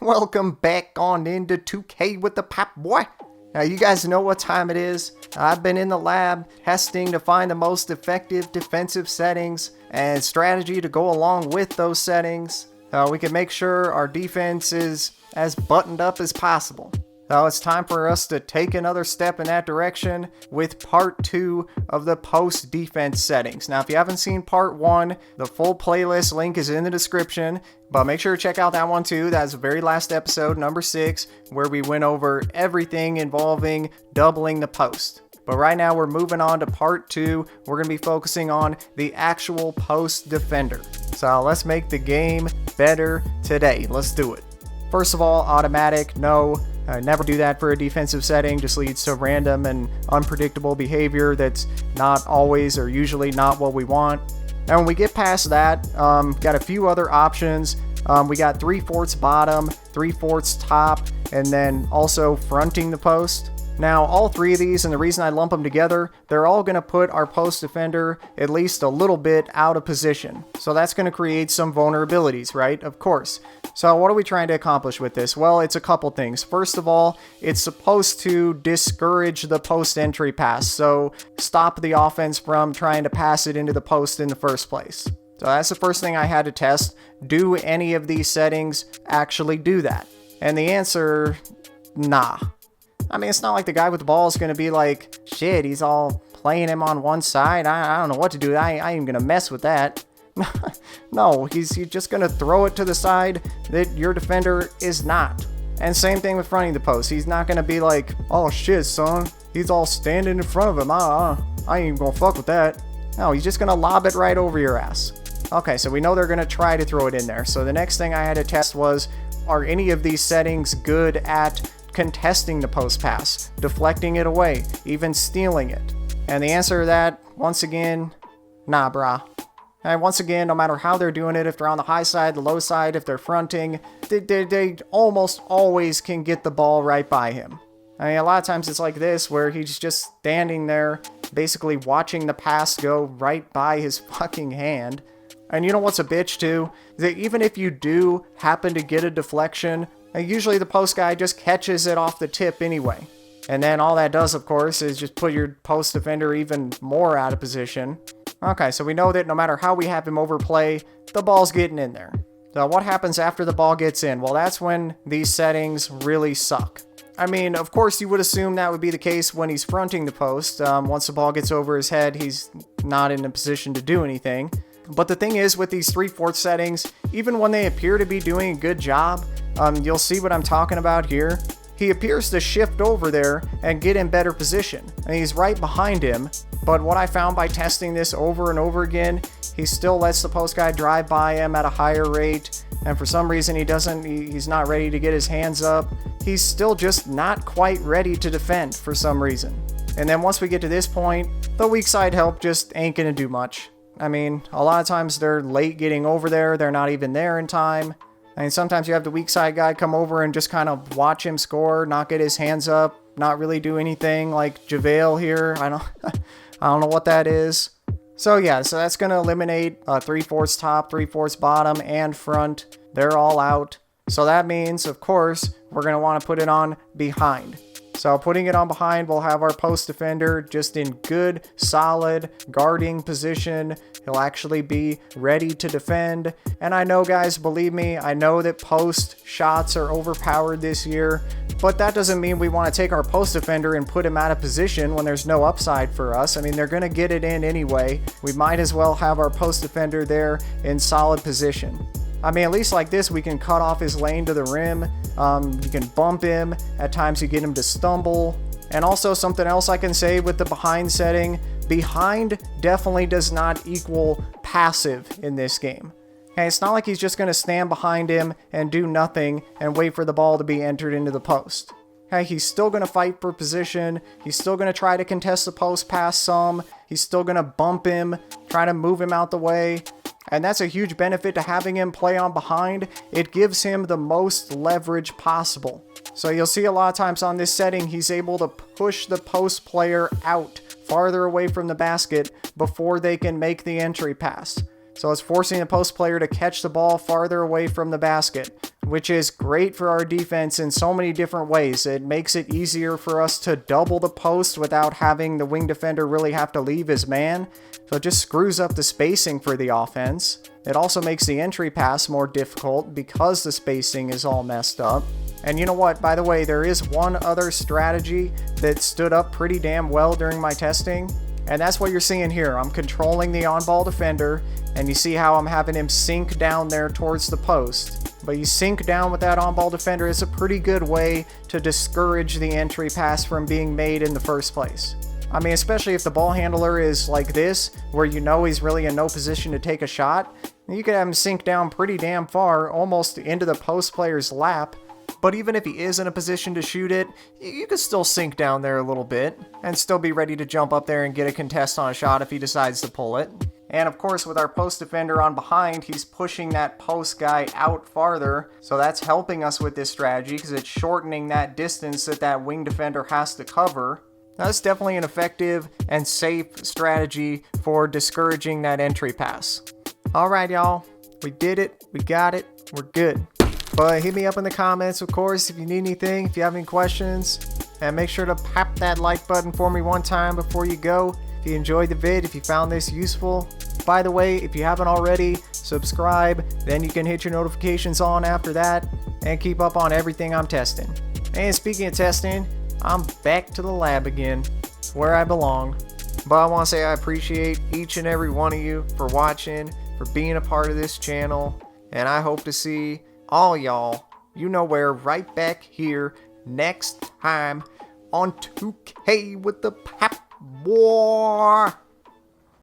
Welcome back on into 2K with the Popboy. Now you guys know what time it is. I've been in the lab testing to find the most effective defensive settings and strategy to go along with those settings. We can make sure our defense is as buttoned up as possible. So it's time for us to take another step in that direction with part 2 of the post defense settings. Now if you haven't seen part 1, the full playlist link is in the description, but make sure to check out that one too. That's the very last episode, number 6, where we went over everything involving doubling the post. But right now we're moving on to part 2. We're going to be focusing on the actual post defender. So let's make the game better today. Let's do it. First of all, automatic, no. Never do that for a defensive setting, just leads to random and unpredictable behavior that's not always or usually not what we want. And when we get past that, got a few other options. We got 3/4 bottom, 3/4 top, and then also fronting the post. Now, all three of these, and the reason I lump them together, they're all going to put our post defender at least a little bit out of position. So that's going to create some vulnerabilities, right? Of course. So what are we trying to accomplish with this? Well, it's a couple things. First of all, it's supposed to discourage the post entry pass. So stop the offense from trying to pass it into the post in the first place. So that's the first thing I had to test. Do any of these settings actually do that? And the answer, nah. I mean, it's not like the guy with the ball is going to be like, shit, he's all playing him on one side. I don't know what to do. I ain't going to mess with that. No, he's just going to throw it to the side that your defender is not. And same thing with fronting the post. He's not going to be like, oh shit, son, he's all standing in front of him. I ain't even going to fuck with that. No, he's just going to lob it right over your ass. Okay, so we know they're going to try to throw it in there. So the next thing I had to test was, are any of these settings good at contesting the post pass, deflecting it away, even stealing it? And the answer to that, once again, nah, brah. And once again, no matter how they're doing it, if they're on the high side, the low side, if they're fronting, they almost always can get the ball right by him. I mean, a lot of times it's like this, where he's just standing there, basically watching the pass go right by his fucking hand. And you know what's a bitch too? That even if you do happen to get a deflection, usually the post guy just catches it off the tip anyway. And then all that does, of course, is just put your post defender even more out of position. Okay, so we know that no matter how we have him overplay, the ball's getting in there. So what happens after the ball gets in? Well, that's when these settings really suck. I mean, of course, you would assume that would be the case when he's fronting the post. Once the ball gets over his head, he's not in a position to do anything. But the thing is, with these 3/4 settings, even when they appear to be doing a good job, you'll see what I'm talking about here. He appears to shift over there and get in better position. And he's right behind him. But what I found by testing this over and over again, he still lets the post guy drive by him at a higher rate. And for some reason he's not ready to get his hands up. He's still just not quite ready to defend for some reason. And then once we get to this point, the weak side help just ain't gonna do much. I mean, a lot of times they're late getting over there. They're not even there in time. I mean, sometimes you have the weak side guy come over and just kind of watch him score, not get his hands up, not really do anything, like JaVale here. I don't know what that is. So yeah, so that's going to eliminate 3/4 top, 3/4 bottom, and front. They're all out. So that means, of course, we're going to want to put it on behind. So putting it on behind, we'll have our post defender just in good, solid guarding position. He'll actually be ready to defend. And I know, guys, believe me, I know that post shots are overpowered this year, but that doesn't mean we want to take our post defender and put him out of position when there's no upside for us. I mean, they're going to get it in anyway. We might as well have our post defender there in solid position. I mean, at least like this, we can cut off his lane to the rim. You can bump him. At times you get him to stumble. And also something else I can say with the behind setting, behind definitely does not equal passive in this game. Okay, it's not like he's just going to stand behind him and do nothing and wait for the ball to be entered into the post. Okay, he's still going to fight for position. He's still going to try to contest the post pass some. He's still going to bump him, try to move him out the way. And that's a huge benefit to having him play on behind. It gives him the most leverage possible. So you'll see a lot of times on this setting, he's able to push the post player out farther away from the basket before they can make the entry pass. So it's forcing the post player to catch the ball farther away from the basket. which is great for our defense in so many different ways. It makes it easier for us to double the post without having the wing defender really have to leave his man. So it just screws up the spacing for the offense. It also makes the entry pass more difficult because the spacing is all messed up. And you know what, by the way, there is one other strategy that stood up pretty damn well during my testing. And that's what you're seeing here. I'm controlling the on-ball defender, and you see how I'm having him sink down there towards the post. But you sink down with that on-ball defender is a pretty good way to discourage the entry pass from being made in the first place. I mean, especially if the ball handler is like this, where you know he's really in no position to take a shot, you could have him sink down pretty damn far, almost into the post player's lap. But even if he is in a position to shoot it, you could still sink down there a little bit and still be ready to jump up there and get a contest on a shot if he decides to pull it. And of course, with our post defender on behind, he's pushing that post guy out farther. So that's helping us with this strategy because it's shortening that distance that wing defender has to cover. Now, that's definitely an effective and safe strategy for discouraging that entry pass. All right, y'all. We did it. We got it. We're good. But hit me up in the comments, of course, if you need anything, if you have any questions. And make sure to pop that like button for me one time before you go. If you enjoyed the vid, if you found this useful. By the way, if you haven't already, subscribe. Then you can hit your notifications on after that. And keep up on everything I'm testing. And speaking of testing, I'm back to the lab again. It's where I belong. But I want to say I appreciate each and every one of you for watching, for being a part of this channel. And I hope to see all y'all, you know where, right back here next time on 2K with the Popboy.